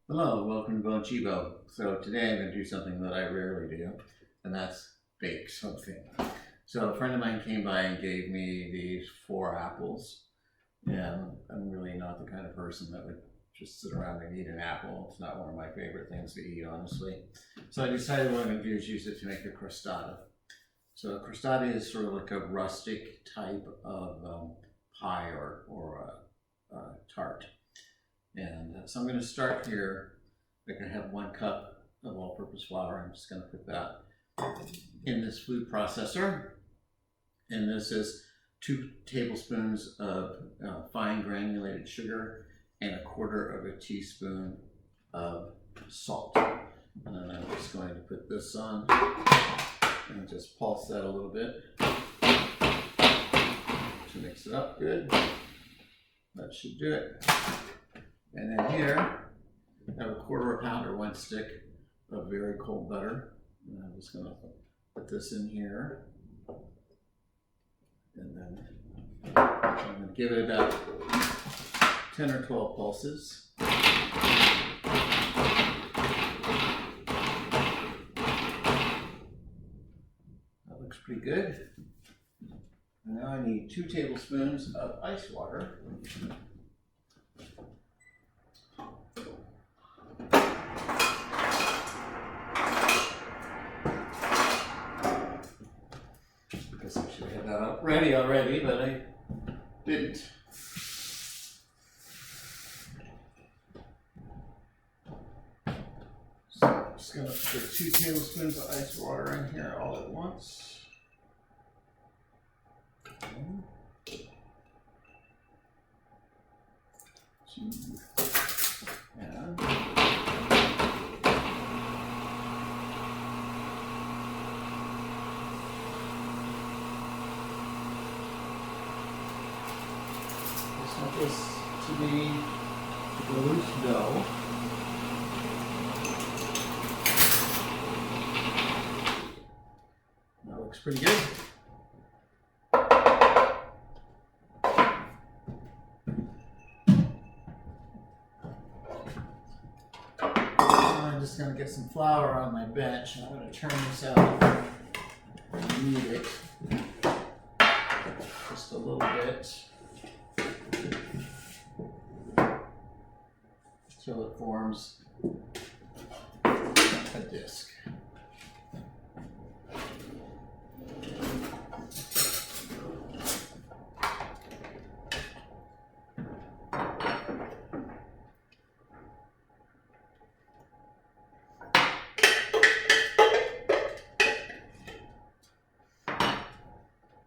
Hello, welcome to Bon Chibo. So today I'm going to do something that I rarely do, and that's bake something. So a friend of mine came by and gave me these 4 apples, and I'm really not the kind of person that would just sit around and eat an apple. It's not one of my favorite things to eat, honestly. So I decided what I'm going to do is use it to make a crostata. So a crostata is sort of like a rustic type of pie or a tart. And so I'm going to start here. I'm going to have 1 cup of all-purpose flour. I'm just going to put that in this food processor. And this is 2 tablespoons of fine granulated sugar and 1/4 teaspoon of salt. And then I'm just going to put this on and just pulse that a little bit to mix it up good. That should do it. And then here, I have 1/4 pound or 1 stick of very cold butter. And I'm just going to put this in here. And then I'm going to give it about 10 or 12 pulses. That looks pretty good. And now I need 2 tablespoons of ice water. I guess I should have that up ready already, but I didn't. So I'm just going to put 2 tablespoons of ice water in here all at once. And 2. And I want this to be a loose dough. That looks pretty good. I'm just going to get some flour on my bench, and I'm going to turn this out and knead it just a little bit until it forms a disc.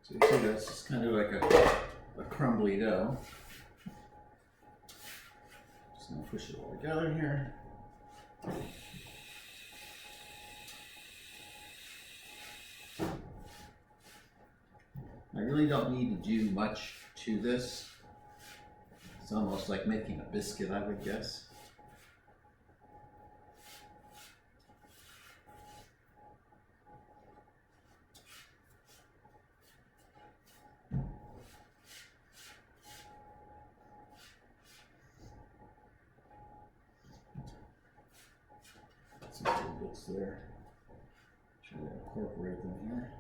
So you see that's just kind of like a crumbly dough. Just going to push it all together here. I really don't need to do much to this. It's almost like making a biscuit, I would guess. Some tidbits there. Try to incorporate them here.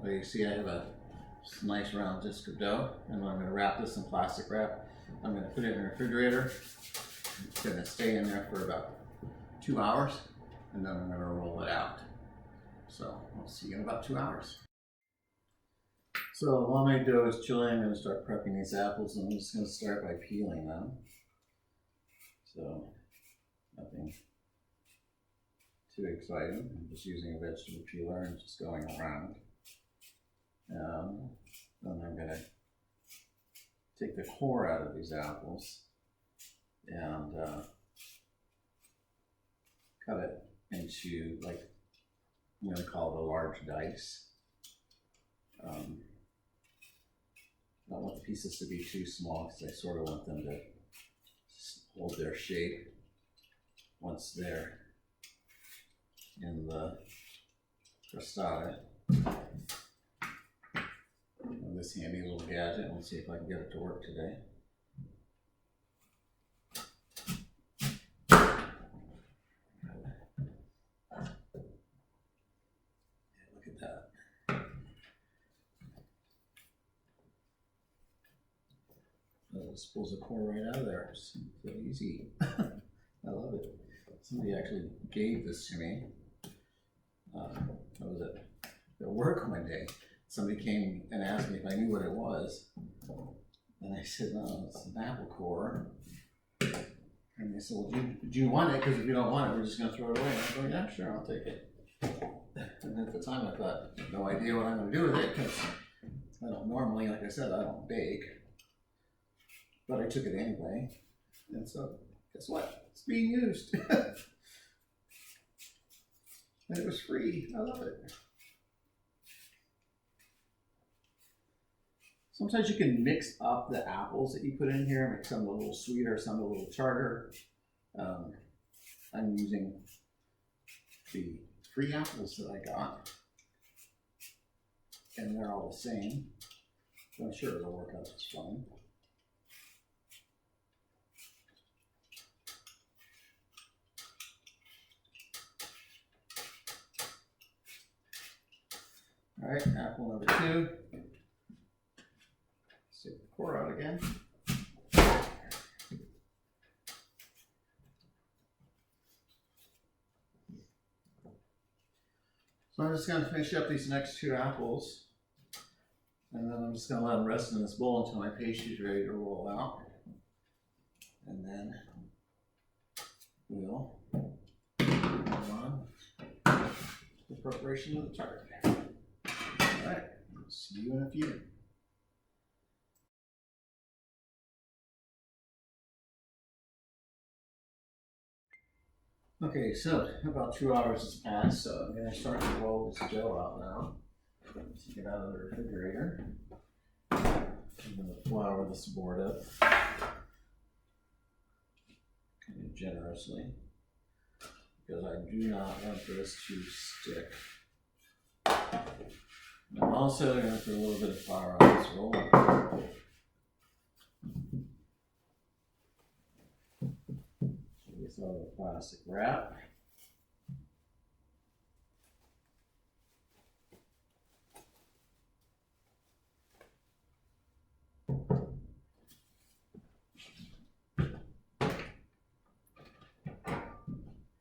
Well, you see I have a nice round disc of dough, and I'm going to wrap this in plastic wrap. I'm going to put it in the refrigerator. It's going to stay in there for about 2 hours, and then I'm going to roll it out. So I'll see you in about 2 hours. So while my dough is chilling, I'm going to start prepping these apples, and I'm just going to start by peeling them. So nothing too exciting. I'm just using a vegetable peeler and just going around. Then I'm going to take the core out of these apples and cut it into, like, I'm going to call it a large dice. I don't want the pieces to be too small because I sort of want them to hold their shape once they're in the crostata. And this handy little gadget. Let's see if I can get it to work today. Look at that. It just pulls the core right out of there. It's so easy. I love it. Somebody actually gave this to me. What was it? At work one day. Somebody came and asked me if I knew what it was. And I said, no, it's an apple core. And they said, well, do you want it? Because if you don't want it, we're just going to throw it away. And I go, yeah, sure, I'll take it. And at the time I thought, no idea what I'm going to do with it, because I don't normally, like I said, I don't bake. But I took it anyway. And so, guess what? It's being used. And it was free. I love it. Sometimes you can mix up the apples that you put in here, make some a little sweeter, some a little tartar. I'm using the free apples that I got, and they're all the same. So I'm sure it'll work out just fine. All right, apple number 2. Take the core out again. So I'm just going to finish up these next 2 apples, and then I'm just going to let them rest in this bowl until my pastry is ready to roll out, and then we'll move on to the preparation of the tart. All right, see you in a few. Okay, so about 2 hours has passed, so I'm going to start to roll this dough out now. Take it out of the refrigerator. I'm going to flour this board up kind of generously, because I do not want this to stick. I'm also going to put a little bit of flour on this roll. With all the plastic wrap.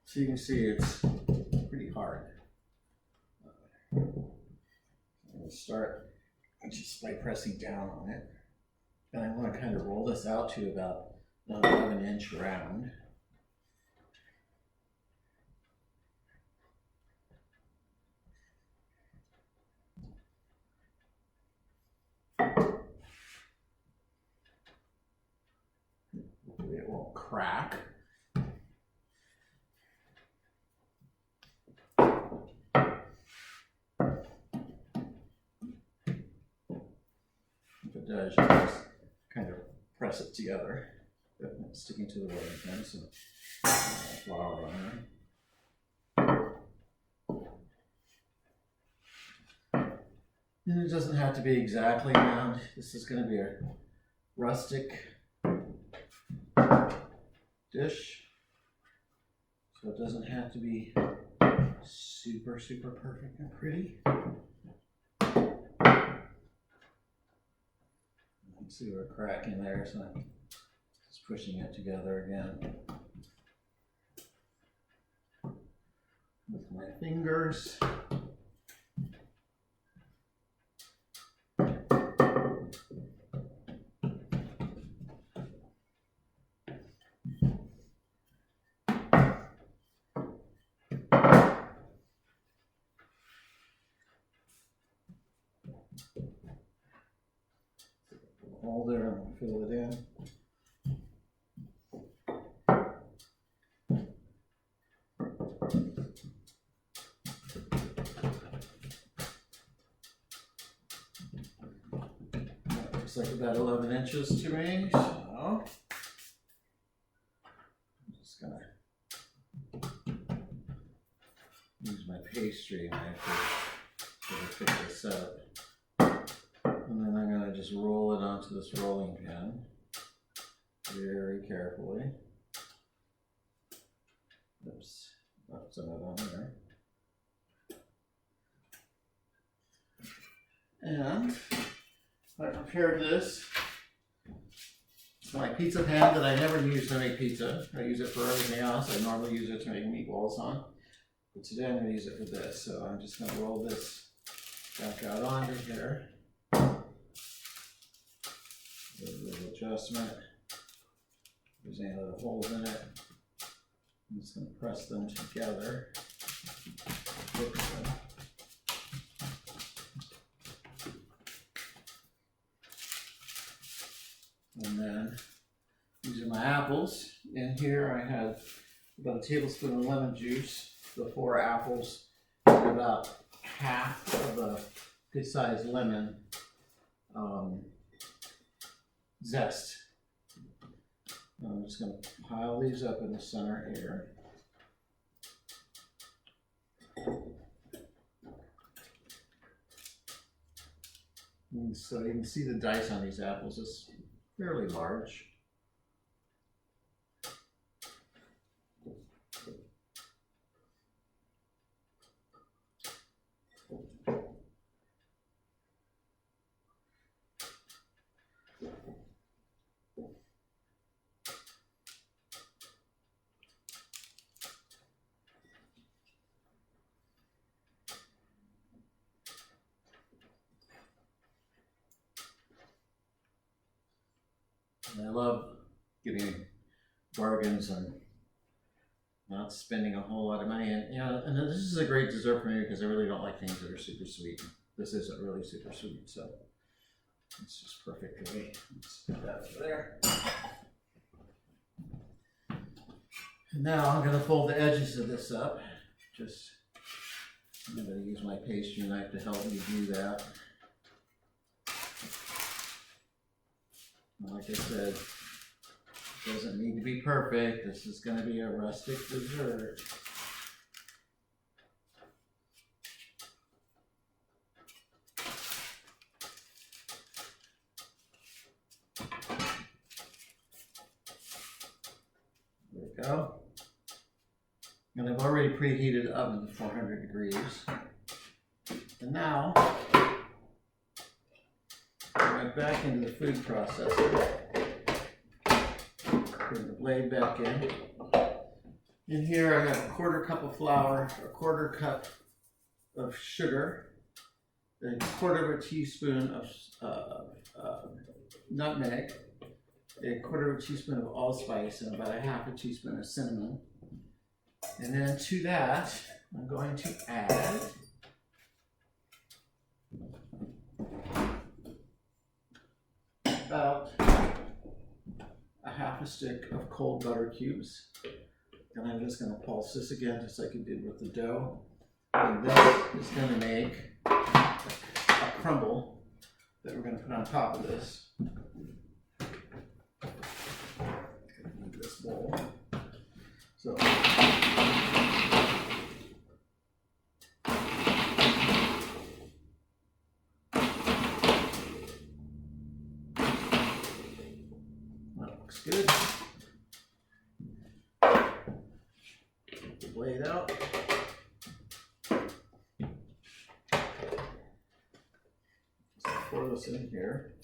So you can see it's pretty hard. I'm going to start just by pressing down on it. And I want to kind of roll this out to about 11 inch round. It won't crack. If it does, you just kind of press it together. It's sticking to the wood again, so flour on there. And it doesn't have to be exactly round. This is going to be a rustic dish, so it doesn't have to be super perfect and pretty. You can see we're cracking there, so I'm just pushing it together again with my fingers. Hole there, I'm going to fill it in. looks like about 11 inches to me, so I'm just gonna use my pastry knife to pick this up. And then I'm gonna just roll it onto this rolling pin very carefully. Oops, left some of it on there. And I prepared this. It's my pizza pan that I never use to make pizza. I use it for everything else. I normally use it to make meatballs on. But today I'm going to use it for this. So I'm just going to roll this back out onto here. A little adjustment. If there's any little holes in it, I'm just going to press them together. Fix them. And then these are my apples. In here I have about a tablespoon of lemon juice, the 4 apples, and about half of a good sized lemon zest. I'm just going to pile these up in the center here. And so you can see the dice on these apples is fairly large. And I love getting bargains and not spending a whole lot of money. And and this is a great dessert for me because I really don't like things that are super sweet. This isn't really super sweet, so it's just perfect for me. Let's put that over there. And now I'm going to fold the edges of this up. I'm going to use my pastry knife to help me do that. Like I said, it doesn't need to be perfect. This is going to be a rustic dessert. There we go. And I've already preheated the oven to 400 degrees. And now, right back into the food processor. Bring the blade back in. In here I have a 1/4 cup of flour, a 1/4 cup of sugar, a 1/4 teaspoon of nutmeg, a 1/4 teaspoon of allspice, and about a 1/2 teaspoon of cinnamon. And then to that, I'm going to add about a 1/2 stick of cold butter cubes. And I'm just going to pulse this again just like you did with the dough. And this is going to make a crumble that we're going to put on top of this. Move this bowl. So looks good. Take the blade out. Just pour this in here.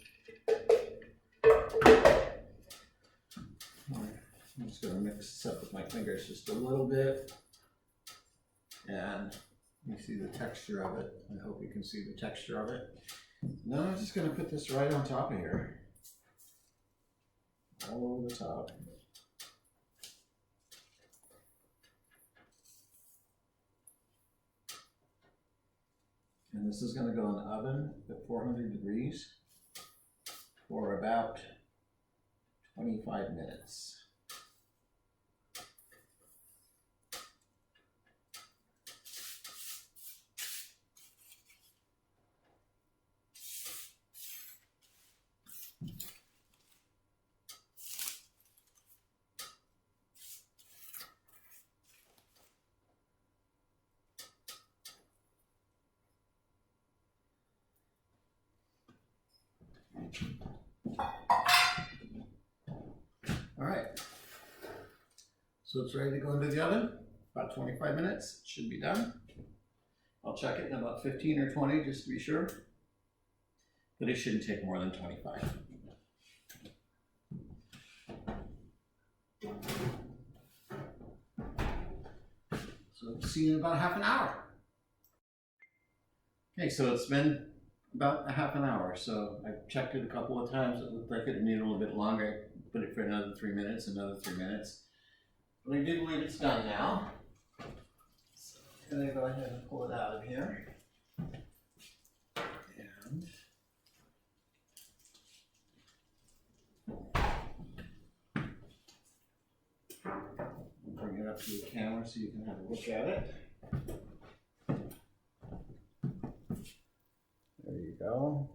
I'm just going to mix this up with my fingers just a little bit. And you see the texture of it. I hope you can see the texture of it. Now I'm just going to put this right on top of here. All over the top. And this is going to go in the oven at 400 degrees for about 25 minutes. All right. So it's ready to go into the oven. About 25 minutes, it should be done. I'll check it in about 15 or 20 just to be sure. But it shouldn't take more than 25. So see you in about half an hour. Okay, so it's been about a half an hour. So I checked it a couple of times. It looked like it needed a little bit longer. I put it for another 3 minutes, another 3 minutes. But I do believe it's done now. So I'm gonna go ahead and pull it out of here. And bring it up to the camera so you can have a look at it. There you go.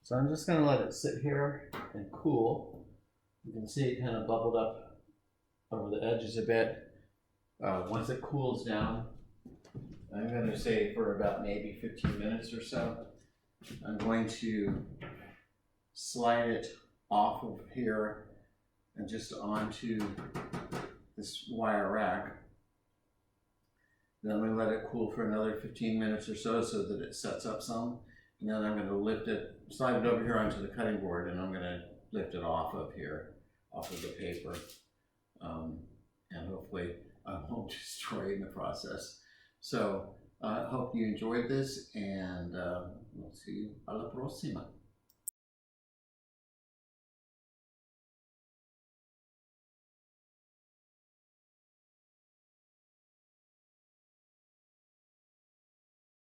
So I'm just going to let it sit here and cool. You can see it kind of bubbled up over the edges a bit. Once it cools down, I'm going to say for about maybe 15 minutes or so, I'm going to slide it off of here and just onto this wire rack. Then I'm going to let it cool for another 15 minutes or so that it sets up some. And then I'm going to lift it, slide it over here onto the cutting board, and I'm going to lift it off of here, off of the paper. And hopefully I won't destroy it in the process. So I hope you enjoyed this, and we'll see you alla prossima.